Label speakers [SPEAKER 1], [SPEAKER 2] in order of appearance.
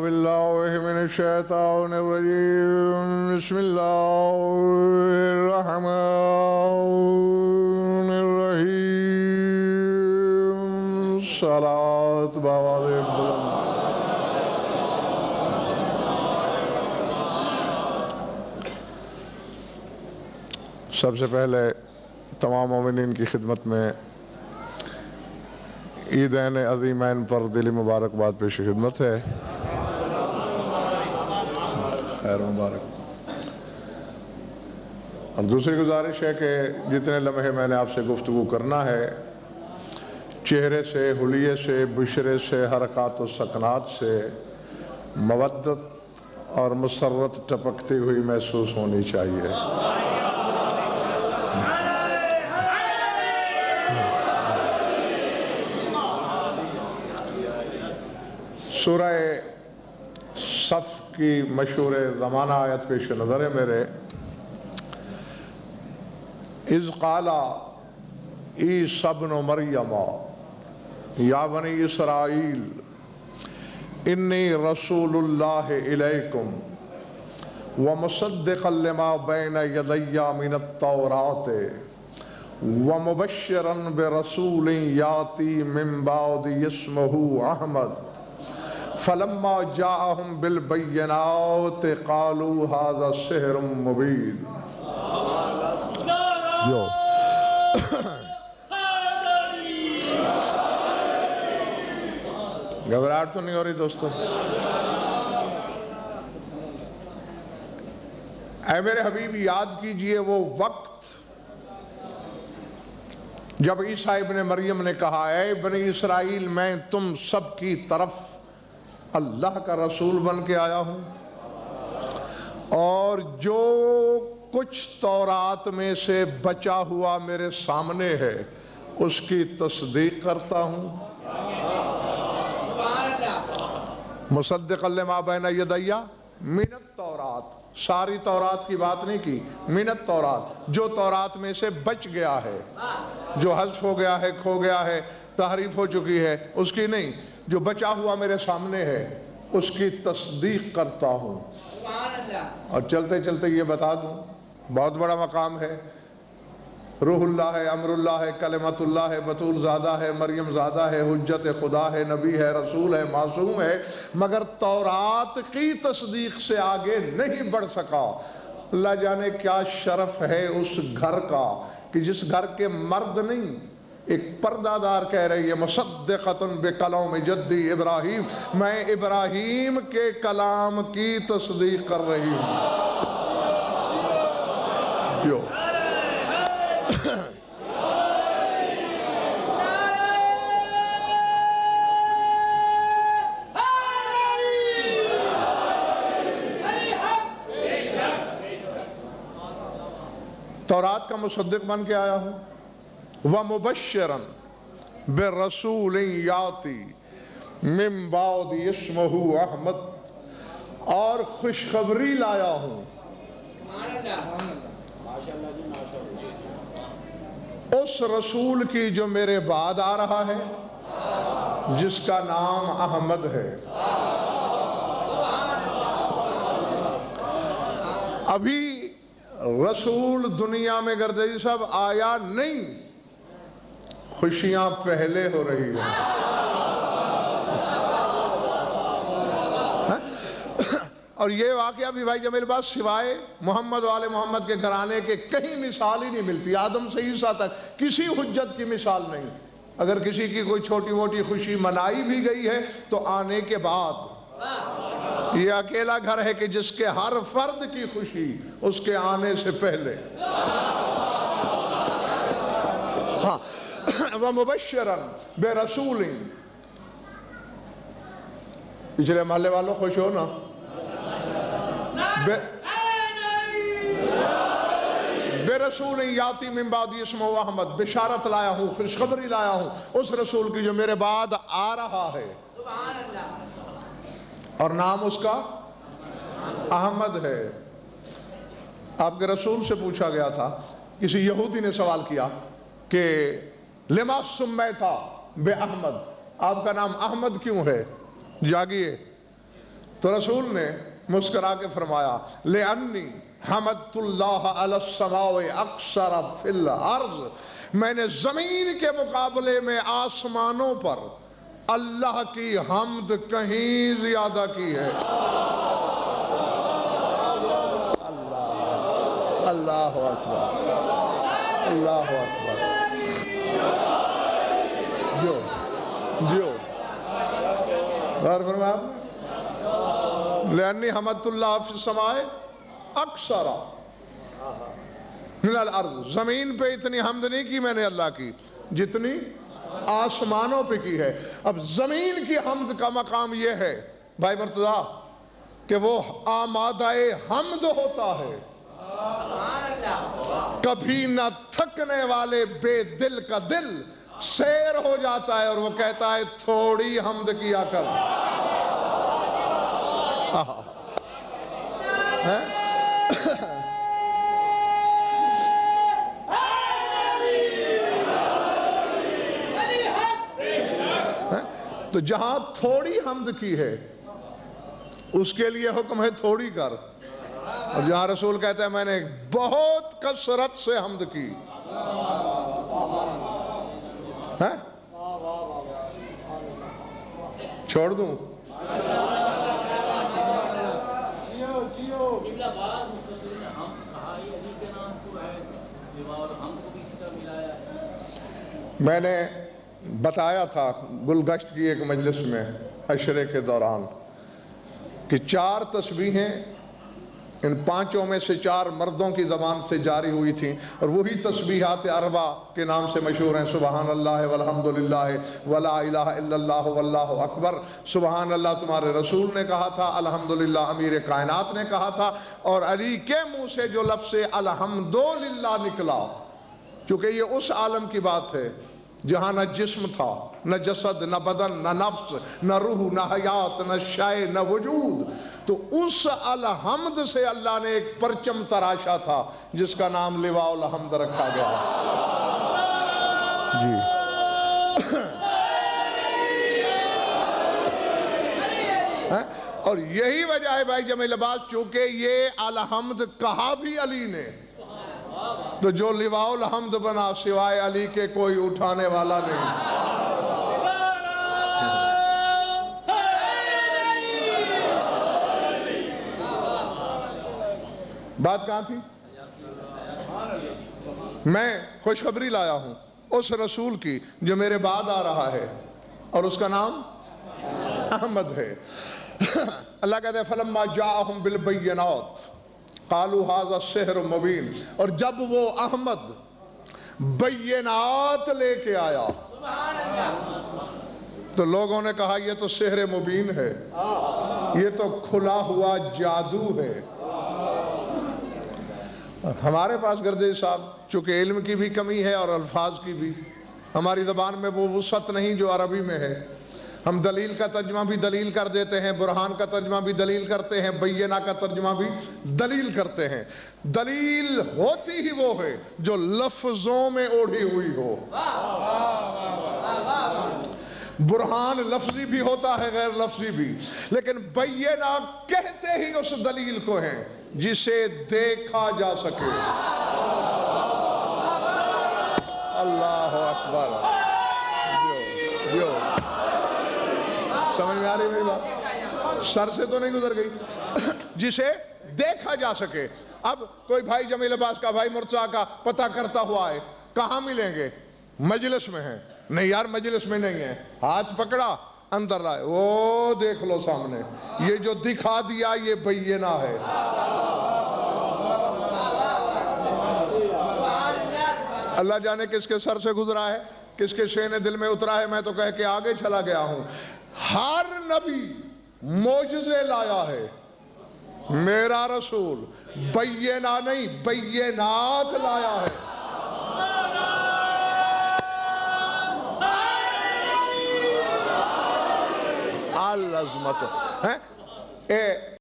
[SPEAKER 1] بالله من الشيطان الرجيم بسم الله الرحمن الرحيم صلاة بآواز بلند سب سے پہلے تمام مومنین کی خدمت میں عیدین عظیمین پر دلی مبارکباد پیش خدمت ہے۔ خیر مبارک۔ اور دوسری گزارش ہے کہ جتنے لمحے میں نے آپ سے گفتگو کرنا ہے، چہرے سے، حلیے سے، بشرے سے، حرکات و سکنات سے مودت اور مسرت ٹپکتی ہوئی محسوس ہونی چاہیے۔ سورہ صف کی مشہور زمانہ آیت پیش نظر ہے میرے۔ اذ قال عیسی ابن مریم یا بنی اسرائیل انی رسول اللہ الیکم ومصدقا لما بین یدی من التوراۃ ومبشرا برسول یاتی من بعد اسمہ احمد فلما جاءهم بالبینات قالوا هذا سحر مبین۔ گھبراہٹ تو نہیں ہو رہی دوستو؟ اے میرے حبیب یاد کیجئے وہ وقت جب عیسیٰ ابن مریم نے کہا اے بنی اسرائیل میں تم سب کی طرف اللہ کا رسول بن کے آیا ہوں، اور جو کچھ تورات میں سے بچا ہوا میرے سامنے ہے اس کی تصدیق کرتا ہوں۔ مصدقا لما بین یدی من التورات، ساری تورات کی بات نہیں کی، من التورات، جو تورات میں سے بچ گیا ہے، جو حذف ہو گیا ہے، کھو گیا ہے، تحریف ہو چکی ہے، اس کی نہیں، جو بچا ہوا میرے سامنے ہے اس کی تصدیق کرتا ہوں۔ اور چلتے چلتے یہ بتا دوں، بہت بڑا مقام ہے، روح اللہ ہے، امر اللہ ہے، کلمت اللہ ہے، بطول زادہ ہے، مریم زادہ ہے، حجت خدا ہے، نبی ہے، رسول ہے، معصوم ہے، مگر تورات کی تصدیق سے آگے نہیں بڑھ سکا۔ اللہ جانے کیا شرف ہے اس گھر کا کہ جس گھر کے مرد نہیں، ایک پردہ دار کہہ رہی ہے مصدقۃ بکلام جدی ابراہیم، میں ابراہیم کے کلام کی تصدیق کر رہی ہوں۔ جو تورات کا مصدق بن کے آیا ہوں، وَمُبَشِّرًا بِرَسُولٍ یاتی من بعد اسمہ احمد، اور خوشخبری لایا ہوں اس رسول کی جو میرے بعد آ رہا ہے، جس کا نام احمد ہے۔ ابھی رسول دنیا میں گردش سب آیا نہیں، خوشیاں پہلے ہو رہی ہیں۔ اور یہ واقعہ بھی بھائی جمیل بات سوائے محمد و آل محمد کے گھرانے کے کہیں مثال ہی نہیں ملتی، آدم سے عیسیٰ تک کسی حجت کی مثال نہیں۔ اگر کسی کی کوئی چھوٹی موٹی خوشی منائی بھی گئی ہے تو آنے کے بعد، یہ اکیلا گھر ہے کہ جس کے ہر فرد کی خوشی اس کے آنے سے پہلے۔ ہاں، وَمُبَشِّرًا بِرَسُولٍ، پچھلے محلے والوں خوش ہو نا؟ بِرَسُولٍ یاتی من بعد اسمہ احمد، بشارت لایا ہوں، خوشخبری لایا ہوں اس رسول کی جو میرے بعد آ رہا ہے، اور نام اس کا احمد ہے۔ آپ کے رسول سے پوچھا گیا تھا، کسی یہودی نے سوال کیا کہ لما سمیتا بے احمد، آپ کا نام احمد کیوں ہے؟ جاگیے، تو رسول نے مسکرا کے فرمایا لِأَنِّي حَمَدْتُ اللَّهَ عَلَى السَّمَاوِ أَكْثَرَ فِي الْأَرْضِ، میں نے زمین کے مقابلے میں آسمانوں پر اللہ کی حمد کہیں زیادہ کی ہے۔ اللہ اکبر، اللہ اکبر، جو غور فرمایا آپ نے؟ لِأَنِّي حَمَدْتُ اللَّهَ فِي السَّمَاءِ أَكْثَرَ مِنَ الْأَرْضِ، زمین پہ اتنی حمد نہیں کی میں نے اللہ کی جتنی آسمانوں پہ کی ہے۔ اب زمین کی حمد کا مقام یہ ہے بھائی مرتضیٰ کہ وہ آمادہ حمد ہوتا ہے، کبھی نہ تھکنے والے بے دل کا دل سیر ہو جاتا ہے اور وہ کہتا ہے تھوڑی حمد کیا کر۔ تو جہاں تھوڑی حمد کی ہے اس کے لیے حکم ہے تھوڑی کر، اور جہاں رسول کہتا ہے میں نے بہت کثرت سے حمد کی، چھوڑ دوں؟ میں نے بتایا تھا گلگشت کی ایک مجلس میں عشرے کے دوران کہ 4 تسبیحیں ان 5 میں سے 4 مردوں کی زبان سے جاری ہوئی تھیں، اور وہی تسبیحات اربع کے نام سے مشہور ہیں، سبحان اللہ والحمدللہ ولا الہ الا اللہ واللہ اکبر۔ سبحان اللہ تمہارے رسول نے کہا تھا، الحمدللہ امیر کائنات نے کہا تھا، اور علی کے منہ سے جو لفظ الحمدللہ نکلا، چونکہ یہ اس عالم کی بات ہے جہاں نہ جسم تھا، نہ جسد، نہ بدن، نہ نفس، نہ روح، نہ حیات، نہ شے، نہ وجود، تو اس الحمد سے اللہ نے ایک پرچم تراشا تھا جس کا نام لواء الحمد رکھا گیا جی۔ اور یہی وجہ ہے بھائی جمیل عباس، چونکہ یہ الحمد کہا بھی علی نے، تو جو لواء الحمد بنا سوائے علی کے کوئی اٹھانے والا نہیں۔ بات کہاں تھی؟ میں خوشخبری لایا ہوں اس رسول کی جو میرے بعد آ رہا ہے، اور اس کا نام احمد ہے۔ اللہ کہتا ہے فَلَمَّا جَاءَهُمْ بِالْبَيِّنَاتِ قَالُوا هَذَا السِّحْرُ مُبِينٌ، اور جب وہ احمد بینات لے کے آیا تو لوگوں نے کہا یہ تو سحر مبین ہے، یہ تو کھلا ہوا جادو ہے۔ ہمارے پاس گردے صاحب چونکہ علم کی بھی کمی ہے اور الفاظ کی بھی، ہماری زبان میں وہ وسعت نہیں جو عربی میں ہے۔ ہم دلیل کا ترجمہ بھی دلیل کر دیتے ہیں، برہان کا ترجمہ بھی دلیل کرتے ہیں، بینہ کا ترجمہ بھی دلیل کرتے ہیں۔ دلیل ہوتی ہی وہ ہے جو لفظوں میں اوڑھی ہوئی ہو۔ برہان لفظی بھی ہوتا ہے، غیر لفظی بھی، لیکن بینہ کہتے ہی اس دلیل کو ہیں جسے دیکھا جا سکے۔ اللہ اکبر، جو سمجھ میں آ رہی میری بات؟ سر سے تو نہیں گزر گئی؟ جسے دیکھا جا سکے۔ اب کوئی بھائی جمیل عباس کا، بھائی مرتضیٰ کا پتہ کرتا ہوا ہے، کہاں ملیں گے؟ مجلس میں ہیں؟ نہیں یار مجلس میں نہیں ہے، ہاتھ پکڑا اندر لائے، وہ دیکھ لو سامنے، یہ جو دکھا دیا یہ بینہ ہے۔ اللہ جانے کس کے سر سے گزرا ہے، کس کے شین دل میں اترا ہے، میں تو کہہ کے آگے چلا گیا ہوں۔ ہر نبی معجزے لایا ہے، میرا رسول بینہ نہیں بینات لایا ہے۔ العظمت ہے